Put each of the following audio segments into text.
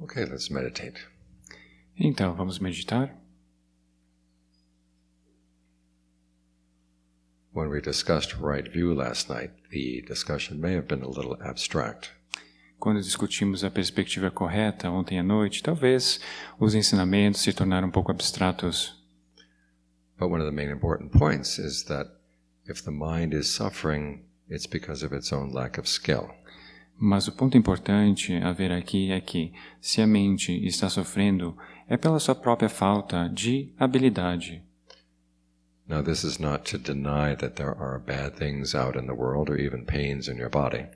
Okay, let's meditate. Então, vamos meditar? When we discussed right view last night, the discussion may have been a little abstract. Quando discutimos a perspectiva correta ontem à noite, talvez os ensinamentos se tornaram um pouco abstratos. But one of the main important points is that if the mind is suffering, it's because of its own lack of skill. Mas o ponto importante a ver aqui é que, se a mente está sofrendo, é pela sua própria falta de habilidade. Now, this is not to deny that there are bad things out in the world or even pains in your body.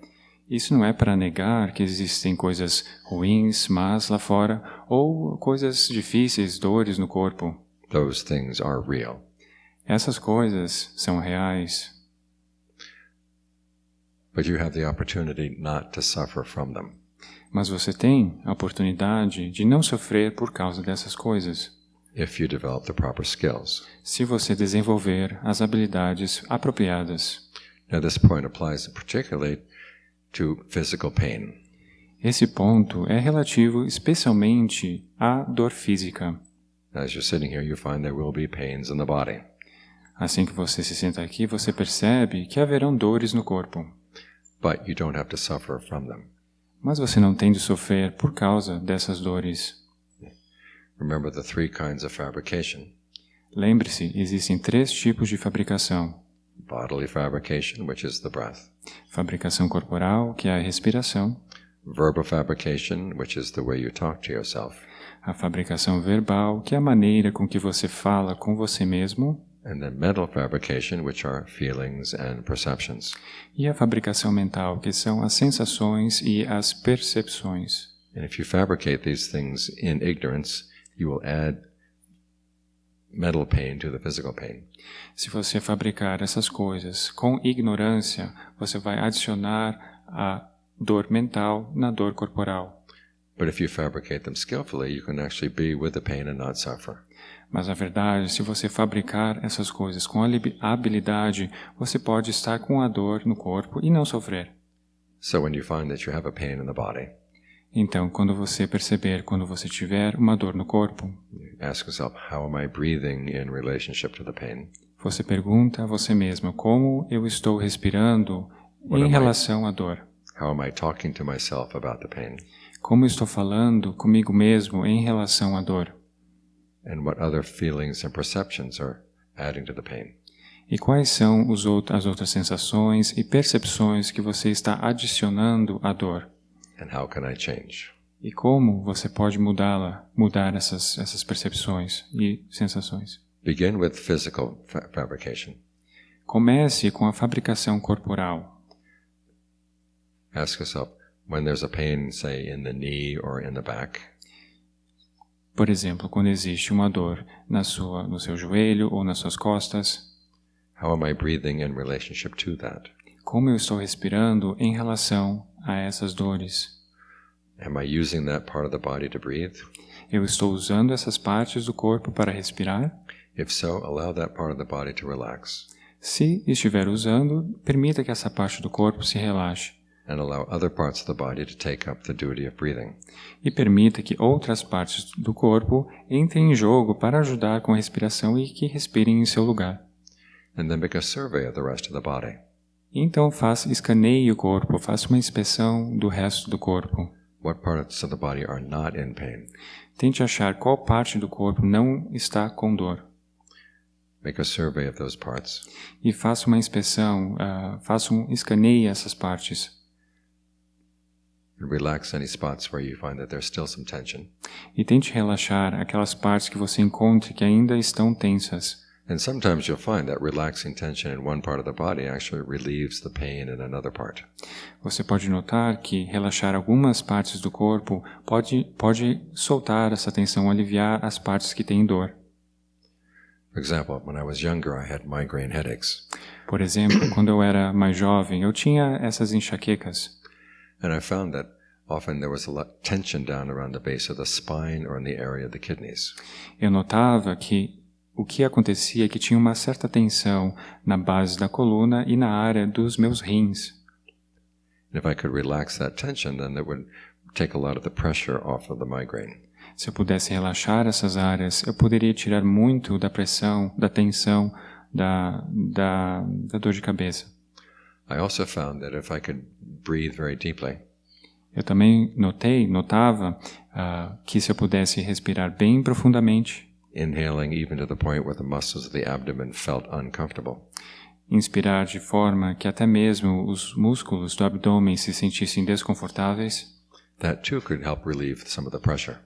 Isso não é para negar que existem coisas ruins, más lá fora, ou coisas difíceis, dores no corpo. Those things are real. Essas coisas são reais. But you have the opportunity not to suffer from them. Mas você tem a oportunidade de não sofrer por causa dessas coisas, If you develop the proper skills. se você desenvolver as habilidades apropriadas. Now, this point applies particularly to physical pain. Esse ponto é relativo especialmente à dor física. As you're sitting here, you find there will be pains in the body. Assim que você se senta aqui, você percebe que haverão dores no corpo. But you don't have to suffer from them. Mas você não tem de sofrer por causa dessas dores. Remember the three kinds of fabrication. Lembre-se, existem 3 tipos de fabricação. Bodily fabrication, which is the breath. Fabricação corporal, que é a respiração. Verbal fabrication, which is the way you talk to yourself. A fabricação verbal, que é a maneira com que você fala com você mesmo. And then mental fabrication, which are feelings and perceptions. E a fabricação mental, que são as sensações e as percepções. And if you fabricate these things in ignorance, you will add mental pain to the physical pain. Se você fabricar essas coisas com ignorância, você vai adicionar a dor mental na dor corporal. But if you fabricate them skillfully, you can actually be with the pain and not suffer. Mas, na verdade, se você fabricar essas coisas com habilidade, você pode estar com a dor no corpo e não sofrer. So when you find that you have a pain in the body, Então, quando você perceber, quando você tiver uma dor no corpo, ask yourself, how am I breathing in relationship to the pain? você pergunta a você mesmo como eu estou respirando em relação à dor. How am I talking to myself about the pain? Como estou falando comigo mesmo em relação à dor? And what other feelings and perceptions are adding to the pain? E quais são as outras sensações e percepções que você está adicionando à dor? And how can I change? E como você pode mudar essas percepções e sensações? Begin with physical fabrication. Comece com a fabricação corporal. Ask yourself, when there's a pain, say, in the knee or in the back, Por exemplo, quando existe uma dor no seu joelho ou nas suas costas, how am I breathing in relationship to that? como eu estou respirando em relação a essas dores? Am I using that part of the body to breathe? Eu estou usando essas partes do corpo para respirar? If so, allow that part of the body to relax. Se estiver usando, permita que essa parte do corpo se relaxe. And allow other parts of the body to take up the duty of breathing. E permita que outras partes do corpo entrem em jogo para ajudar com a respiração e que respirem em seu lugar. And then make a survey of the rest of the body. Então escaneie o corpo, faça uma inspeção do resto do corpo. What parts of the body are not in pain? Tente achar qual parte do corpo não está com dor. Make a survey of those parts. E faça uma inspeção, escaneie essas partes. And relax any spots where you find that there's still some tension. E tente relaxar aquelas partes que você encontre que ainda estão tensas. And sometimes you'll find that relaxing tension in one part of the body actually relieves the pain in another part. Você pode notar que relaxar algumas partes do corpo pode soltar essa tensão, aliviar as partes que têm dor. For example, when I was younger, I had migraine headaches. Por exemplo, quando eu era mais jovem, eu tinha essas enxaquecas. And I found that often there was a lot of tension down around the base of the spine or in the area of the kidneys. Eu notava que o que acontecia é que tinha uma certa tensão na base da coluna e na área dos meus rins. And if I could relax that tension, then it would take a lot of the pressure off of the migraine. Se eu pudesse relaxar essas áreas, eu poderia tirar muito da pressão, da tensão, da dor de cabeça. I also found that if I could breathe very deeply, Eu também notava que se eu pudesse respirar bem profundamente, inhaling even to the point where the muscles of the abdomen felt uncomfortable, inspirar de forma que até mesmo os músculos do abdômen se sentissem desconfortáveis, that too could help relieve some of the pressure.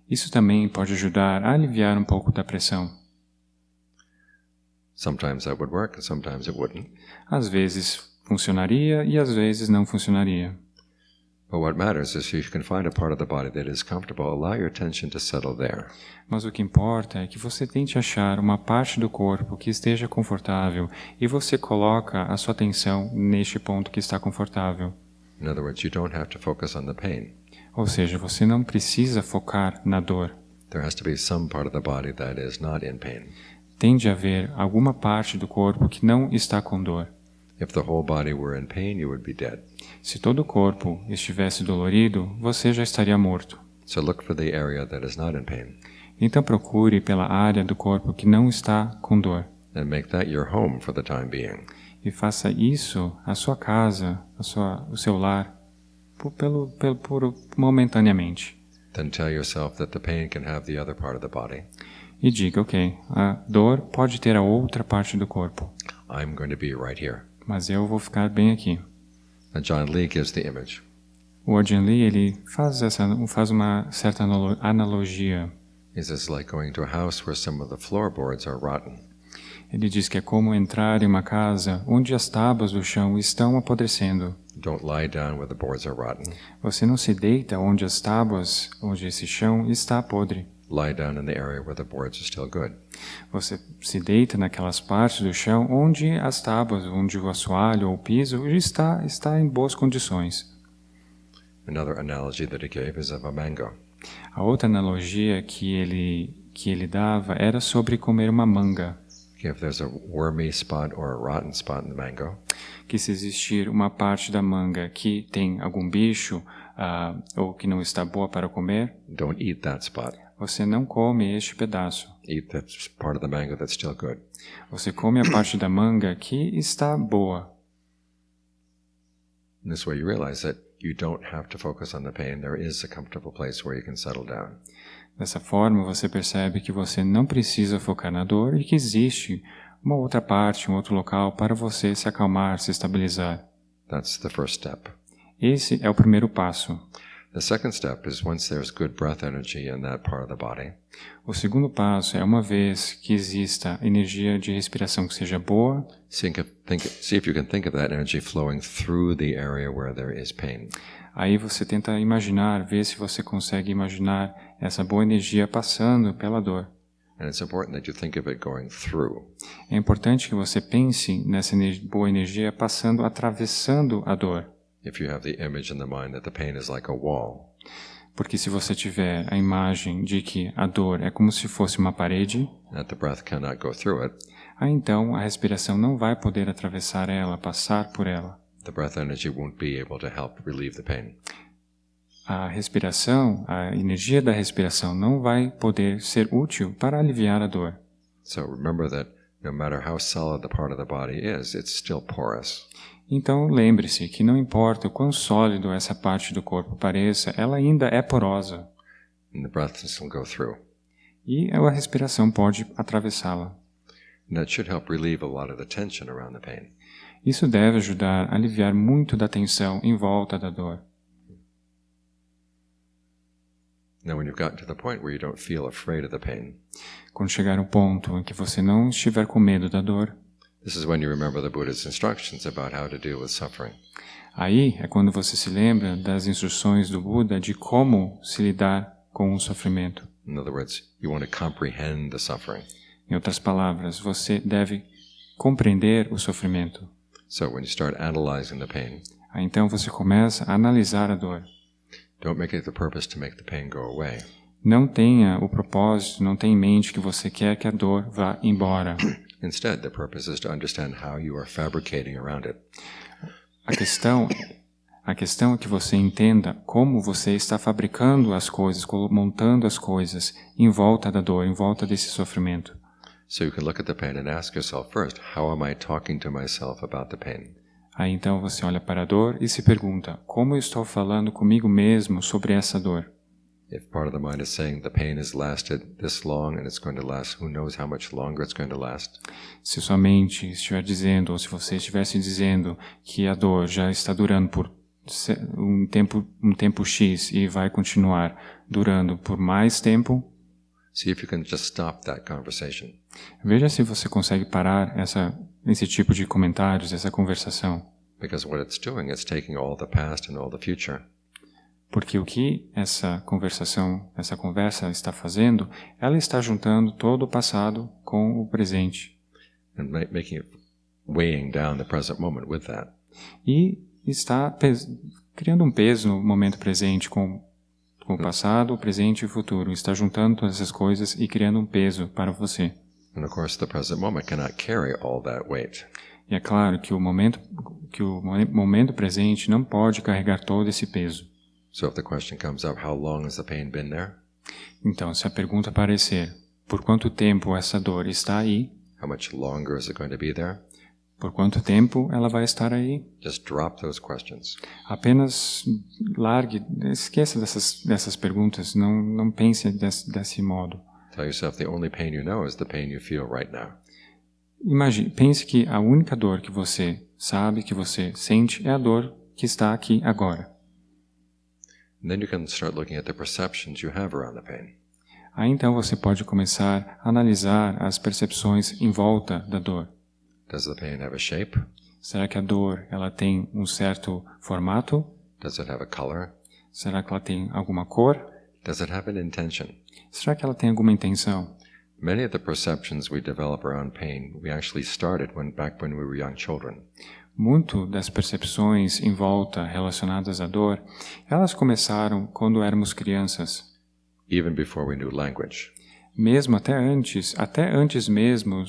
isso também pode ajudar a aliviar um pouco da pressão. Sometimes that would work and sometimes it wouldn't. Às vezes funcionaria e às vezes não funcionaria. But what matters is if you can find a part of the body that is comfortable, allow your attention to settle there. Mas o que importa é que você tente achar uma parte do corpo que esteja confortável e você coloca a sua atenção neste ponto que está confortável. In other words, you don't have to focus on the pain. Ou seja, você não precisa focar na dor. There has to be some part of the body that is not in pain. Tem de haver alguma parte do corpo que não está com dor. If the whole body were in pain, you would be dead. Se todo o corpo estivesse dolorido, você já estaria morto. So look for the area that is not in pain Então procure pela área do corpo que não está com dor. and make that your home for the time being. E faça isso a sua casa, o seu lar, momentaneamente. Then tell yourself that the pain can have the other part of the body. E diga, ok, a dor pode ter a outra parte do corpo, I'm going to be right here. mas eu vou ficar bem aqui. And John Lee gives the image. O Ajahn Lee, ele faz uma certa analogia. He says, like going to a house where some of the floorboards are rotten. Ele diz que é como entrar em uma casa onde as tábuas do chão estão apodrecendo. Don't lie down where the boards are rotten. Você não se deita onde as tábuas, onde esse chão está podre. Lie down in the area where the boards are still good. Você se deita naquelas partes do chão onde as tábuas, onde o assoalho ou o piso está em boas condições. Another analogy that he gave is of a mango. A outra analogia que ele dava era sobre comer uma manga. If there's a wormy spot or a rotten spot in the mango, Que se existir uma parte da manga que tem algum bicho ou que não está boa para comer, don't eat that spot. você não come este pedaço. Eat that part of the mango that's still good. Você come a parte da manga que está boa. In this way you realize that you don't have to focus on the pain. There is a comfortable place where you can settle down. Dessa forma, você percebe que você não precisa focar na dor e que existe uma outra parte, um outro local para você se acalmar, se estabilizar. That's the first step. Esse é o primeiro passo. The second step is once there's good breath energy in that part of the body, O segundo passo é, uma vez que exista energia de respiração que seja boa, see if you can think of that energy flowing through the area where there is pain. aí você tenta imaginar, ver se você consegue imaginar essa boa energia passando pela dor. And it's important that you think of it going through. É importante que você pense nessa boa energia passando, atravessando a dor. If you have the image in the mind that the pain is like a wall, Porque se você tiver a imagem de que a dor é como se fosse uma parede, that the breath cannot go through it, aí então a respiração não vai poder atravessar ela, passar por ela. the breath energy won't be able to help relieve the pain. A respiração, a energia da respiração não vai poder ser útil para aliviar a dor. So remember that no matter how solid the part of the body is, it's still porous. Então lembre-se que não importa o quão sólido essa parte do corpo pareça, ela ainda é porosa. And the breath can still go through. E a respiração pode atravessá-la. And that should help relieve a lot of the tension around the pain. Isso deve ajudar a aliviar muito da tensão em volta da dor. Now when you've gotten to the point where you don't feel afraid of the pain, Quando chegar ao ponto em que você não estiver com medo da dor, this is when you remember the Buddha's instructions about how to deal with suffering. aí é quando você se lembra das instruções do Buda de como se lidar com o sofrimento. In other words, you want to comprehend the suffering. Em outras palavras, você deve compreender o sofrimento. So when you start analyzing the pain, Aí então você começa a analisar a dor. don't make it the purpose to make the pain go away. Não tenha o propósito, não tenha em mente que você quer que a dor vá embora. Instead, the purpose is to understand how you are fabricating around it. A questão A questão é que você entenda como você está fabricando as coisas, montando as coisas em volta da dor, em volta desse sofrimento. So you can look at the pain and ask yourself first, how am I talking to myself about the pain? Aí então você olha para a dor e se pergunta, como eu estou falando comigo mesmo sobre essa dor? If part of the mind is saying the pain has lasted this long and it's going to last, who knows how much longer it's going to last? Se sua mente estiver dizendo, ou se você estivesse dizendo que a dor já está durando por um tempo X e vai continuar durando por mais tempo, see if you can just stop that conversation. Veja se você consegue parar esse tipo de comentários, essa conversação. Because what it's doing, it's taking all the past and all the future. Porque o que essa conversa está fazendo, ela está juntando todo o passado com o presente. And making it weighing down the present moment with that. E está criando um peso no momento presente com o passado, o presente e o futuro. Está juntando todas essas coisas e criando um peso para você. And of course, the present moment cannot carry all that weight. E é claro que o momento presente não pode carregar todo esse peso. So if the question comes up, how long has the pain been there? Então, se a pergunta aparecer, por quanto tempo essa dor está aí? How much longer is it going to be there? Por quanto tempo ela vai estar aí? Just drop those questions. Apenas esqueça dessas perguntas, não pense desse modo. Tell yourself the only pain you know is the pain you feel right now. Pense que a única dor que você sabe, que você sente, é a dor que está aqui agora. And then you can start looking at the perceptions you have around the pain. Aí então você pode começar a analisar as percepções em volta da dor. Does the pain have a shape? Será que a dor ela tem um certo formato? Does it have a color? Será que ela tem alguma cor? Does it have an intention? Será que ela tem alguma intenção? Many of the perceptions we develop around pain, we actually started back when we were young children. Muito das percepções em volta relacionadas à dor, elas começaram quando éramos crianças. Even before we knew language. Mesmo até antes mesmo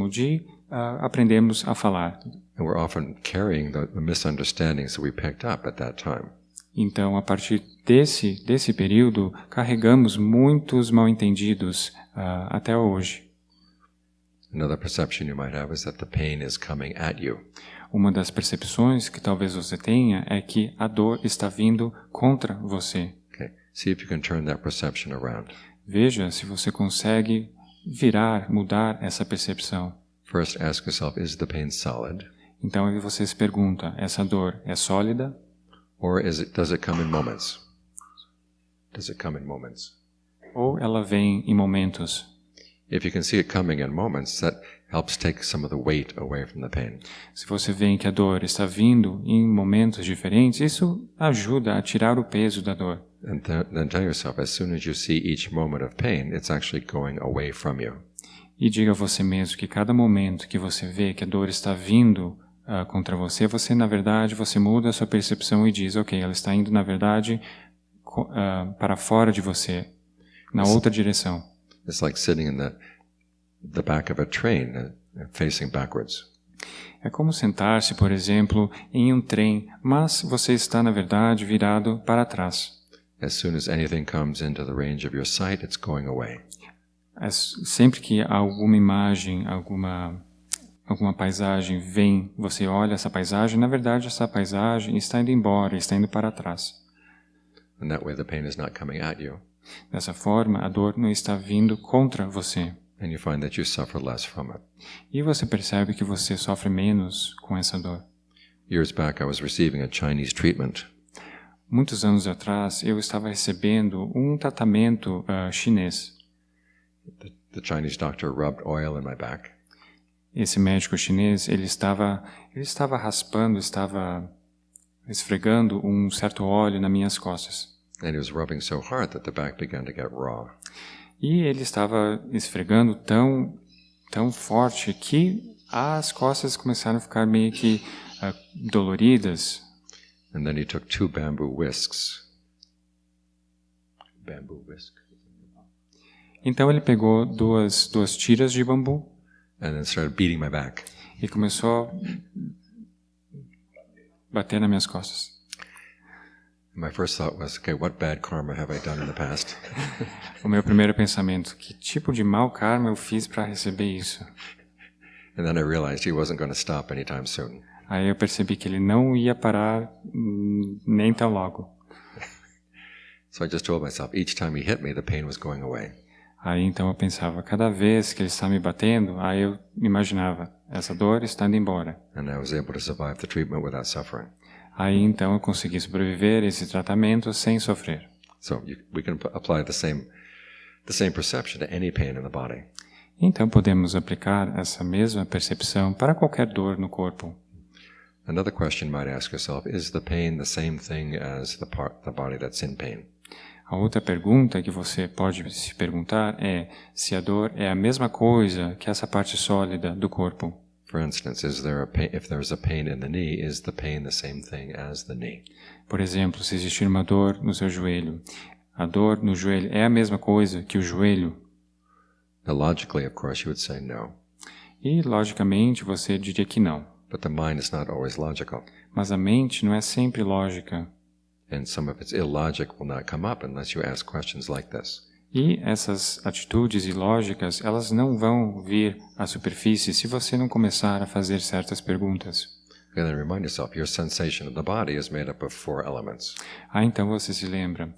de aprendermos a falar. And we're often carrying the misunderstandings that we picked up at that time. Então, a partir desse período, carregamos muitos mal-entendidos até hoje. Another perception you might have is that the pain is coming at you. Uma das percepções que talvez você tenha é que a dor está vindo contra você. Okay. See if you can turn that perception around. Veja se você consegue mudar essa percepção. First, ask yourself, is the pain solid? Então, aí você se pergunta, essa dor é sólida? Or does it come in moments? Does it come in moments? Ou ela vem em momentos? If you can see it coming in moments, that helps take some of the weight away from the pain. Se você vê que a dor está vindo em momentos diferentes, isso ajuda a tirar o peso da dor. And then tell yourself, as soon as you see each moment of pain, it's actually going away from you. E diga a você mesmo que cada momento que você vê que a dor está vindo contra você, na verdade, você muda a sua percepção e diz, ok, ela está indo, na verdade, para fora de você, na outra direção. It's like sitting in the back of a train, facing backwards. É como sentar-se, por exemplo, em um trem, mas você está, na verdade, virado para trás. As soon as anything comes into the range of your sight, it's going away. Sempre que alguma imagem, alguma paisagem vem, você olha essa paisagem, na verdade essa paisagem está indo embora, está indo para trás. And that way the pain is not coming at you. Dessa forma, a dor não está vindo contra você. And you find that you suffer less from it. E você percebe que você sofre menos com essa dor. Years back, I was receiving a Chinese treatment. Muitos anos atrás, eu estava recebendo um tratamento chinês. The Chinese doctor rubbed oil in my back. Esse médico chinês, ele estava raspando, estava esfregando um certo óleo nas minhas costas. And he was rubbing so hard that the back began to get raw. E ele estava esfregando tão forte que as costas começaram a ficar meio que doloridas. And then he took 2 bamboo whisks. Bamboo whisk. Então ele pegou duas tiras de bambu And then started beating my back. e começou bater nas minhas costas. My first thought was, okay, what bad karma have I done in the past? O meu primeiro pensamento, que tipo de mau karma eu fiz para receber isso? And then I realized he wasn't going to stop anytime soon. Aí eu percebi que ele não ia parar nem tão logo. So I just told myself, each time he hit me, the pain was going away. Aí então eu pensava, cada vez que ele está me batendo, aí eu imaginava, essa dor está indo embora. And I was able to survive the treatment without suffering. Aí então eu consegui sobreviver a esse tratamento sem sofrer. So we can apply the same perception to any pain in the body. Então podemos aplicar essa mesma percepção para qualquer dor no corpo. Another question you might ask yourself, is the pain the same thing as the body that's in pain? A outra pergunta que você pode se perguntar é se a dor é a mesma coisa que essa parte sólida do corpo. For instance, if there's a pain in the knee, is the pain the same thing as the knee? Por exemplo, se existir uma dor no seu joelho, a dor no joelho é a mesma coisa que o joelho? Now, logically, of course, you would say no. E, logicamente, você diria que não. But the mind is not always logical. Mas a mente não é sempre lógica. And some of its illogic will not come up unless you ask questions like this. E essas atitudes ilógicas, elas não vão vir à superfície se você não começar a fazer certas perguntas. And then remind yourself, your sensation of the body is made up of 4 elements. Então você se lembra,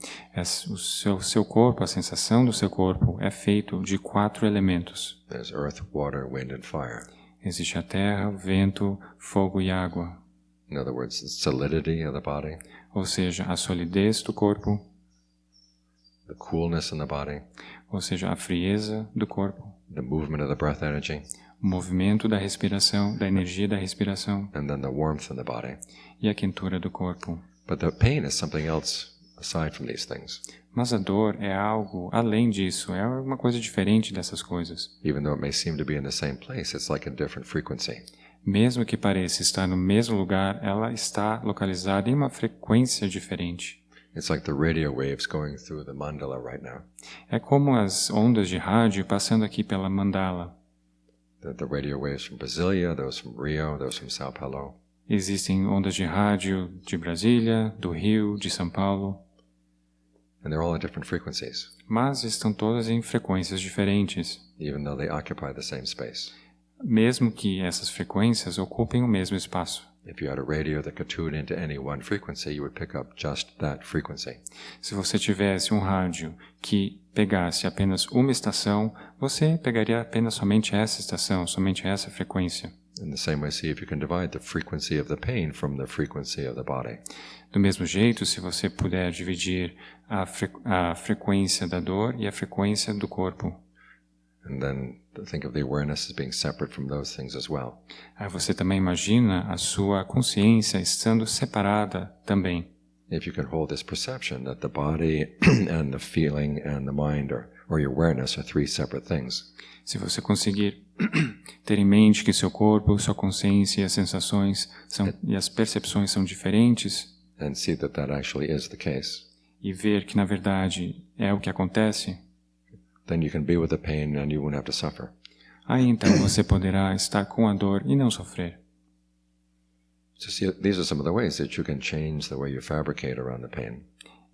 o seu corpo, a sensação do seu corpo é feito de 4 elementos. There's earth, water, wind, and fire. Existe a terra, o vento, fogo e água. In other words, the solidity of the body, ou seja, a solidez do corpo, the coolness in the body, ou seja, a frieza do corpo, the movement of the breath energy, o movimento da respiração, da energia da respiração, and then the warmth in the body. e a quentura do corpo. But the pain is something else aside from these things. Mas a dor é algo além disso, é uma coisa diferente dessas coisas. Even though it may seem to be in the same place, it's like a different frequency. Mesmo que pareça estar no mesmo lugar, ela está localizada em uma frequência diferente. It's like the radio waves going through the mandala right now. É como as ondas de rádio passando aqui pela mandala. The radio waves from Brasilia, those from Rio, those from Sao Paulo. Existem ondas de rádio de Brasília, do Rio, de São Paulo. And they're all at different frequencies, Mas estão todas em frequências diferentes, even though they occupy the same space. mesmo que essas frequências ocupem o mesmo espaço. If you had a radio that could tune into any one frequency, you would pick up just that frequency. Se você tivesse um rádio que pegasse apenas uma estação, você pegaria apenas somente essa estação, somente essa frequência. In the same way, see if you can divide the frequency of the pain from the frequency of the body. Do mesmo jeito, se você puder dividir a frequência da dor e a frequência do corpo. And then think of the awareness as being separate from those things as well. Aí você também imagina a sua consciência estando separada também. If you can hold this perception that the body and the feeling and the mind or your awareness are 3 separate things. Se você conseguir ter em mente que seu corpo, sua consciência e as sensações e as percepções são diferentes, And see that that actually is the case. e ver que na verdade é o que acontece, Then you can be with the pain and you won't have to suffer. aí então você poderá estar com a dor e não sofrer. So see, these are some of the ways that you can change the way you fabricate around the pain.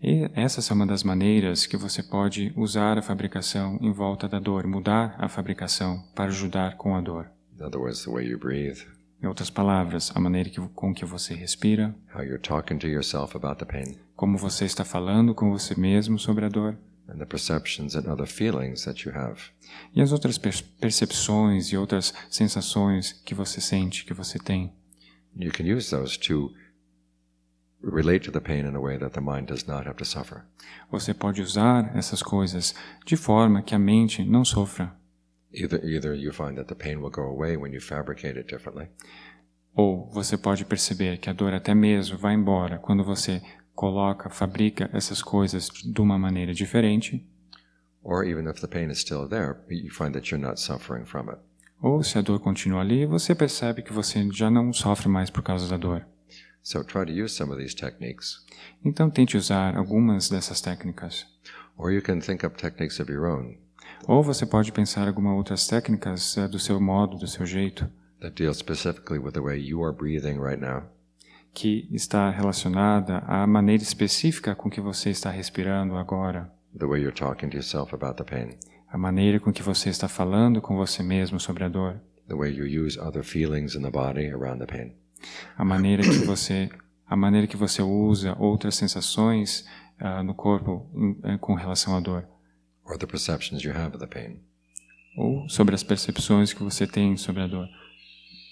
E essa é uma das maneiras que você pode usar a fabricação em volta da dor, mudar a fabricação para ajudar com a dor. In other words, the way you breathe, Em outras palavras, a maneira com que você respira, how you're talking to yourself about the pain, como você está falando com você mesmo sobre a dor, and the perceptions and other feelings that you have. e as outras percepções e outras sensações que você sente, que você tem. You can use those to relate to the pain in a way that the mind does not have to suffer. Você pode usar essas coisas de forma que a mente não sofra. Either you find that the pain will go away when you fabricate it differently, Ou você pode perceber que a dor até mesmo vai embora quando você fabrica essas coisas de uma maneira diferente. or even if the pain is still there, you find that you're not suffering from it. Ou se a dor continua ali, você percebe que você já não sofre mais por causa da dor. So try to use some of these techniques, Então tente usar algumas dessas técnicas. or you can think up techniques of your own Ou você pode pensar algumas outras técnicas do seu modo, do seu jeito, that deal specifically with the way you are breathing right now, que está relacionada à maneira específica com que você está respirando agora, the way you're talking to yourself about the pain, a maneira com que você está falando com você mesmo sobre a dor, the way you use other feelings in the body around the pain. a maneira que você usa outras sensações no corpo com relação à dor, Or the perceptions you have of the pain, ou sobre as percepções que você tem sobre a dor.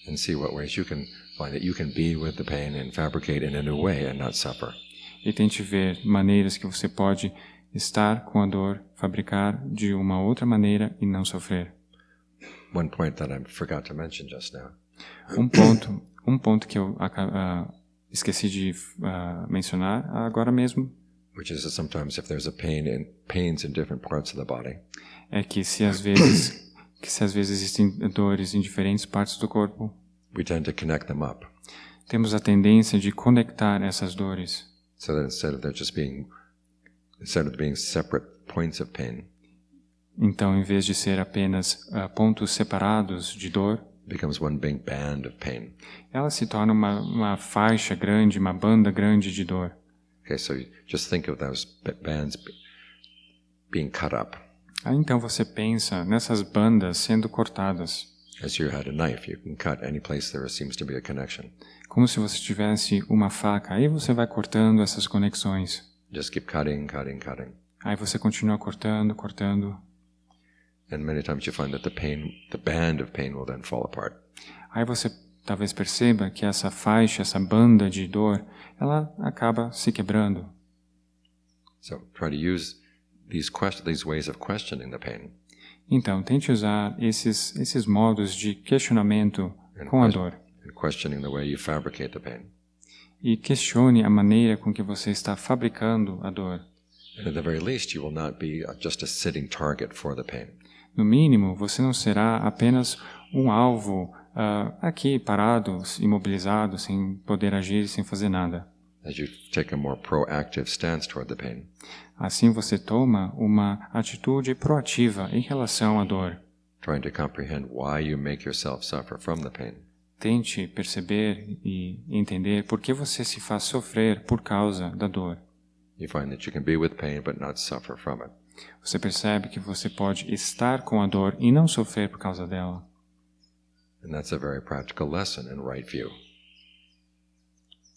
and see what ways you can find that you can be with the pain and fabricate in a new way and not suffer. E tente ver maneiras que você pode estar com a dor, fabricar de uma outra maneira e não sofrer. One point that I forgot to mention just now Um ponto que eu esqueci de mencionar agora mesmo, which is that sometimes if there's a pains in different parts of the body, é que se às vezes existem dores em diferentes partes do corpo, we tend to connect them up, temos a tendência de conectar essas dores, so that instead of being separate points of pain, então em vez de ser apenas pontos separados de dor, it becomes one big band of pain. ela se torna uma faixa grande, uma banda grande de dor. Okay, so you just think of those bands being cut up. Então você pensa nessas bandas sendo cortadas, As you had a knife, you can cut any place there seems to be a connection. como se você tivesse uma faca. Aí você vai cortando essas conexões. Just keep cutting, cutting, cutting. Aí você continua cortando, cortando. And many times you find that the band of pain will then fall apart. Aí você talvez perceba que essa faixa, essa banda de dor, ela acaba se quebrando. So try to use these ways of questioning the pain Então, tente usar esses modos de questionamento com a dor. and questioning the way you fabricate the pain. E questione a maneira com que você está fabricando a dor. And at the very least, you will not be just a sitting target for the pain. No mínimo, você não será apenas um alvo aqui parado, imobilizado, sem poder agir, sem fazer nada. As you take a more proactive stance toward the pain, Assim você toma uma atitude proativa em relação à dor. trying to comprehend why you make yourself suffer from the pain. Tente perceber e entender por que você se faz sofrer por causa da dor. You find that you can be with pain but not suffer from it. Você percebe que você pode estar com a dor e não sofrer por causa dela. And that's a very practical lesson in right view.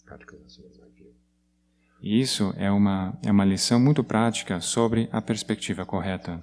Practical lesson in right view. E isso é uma lição muito prática sobre a perspectiva correta.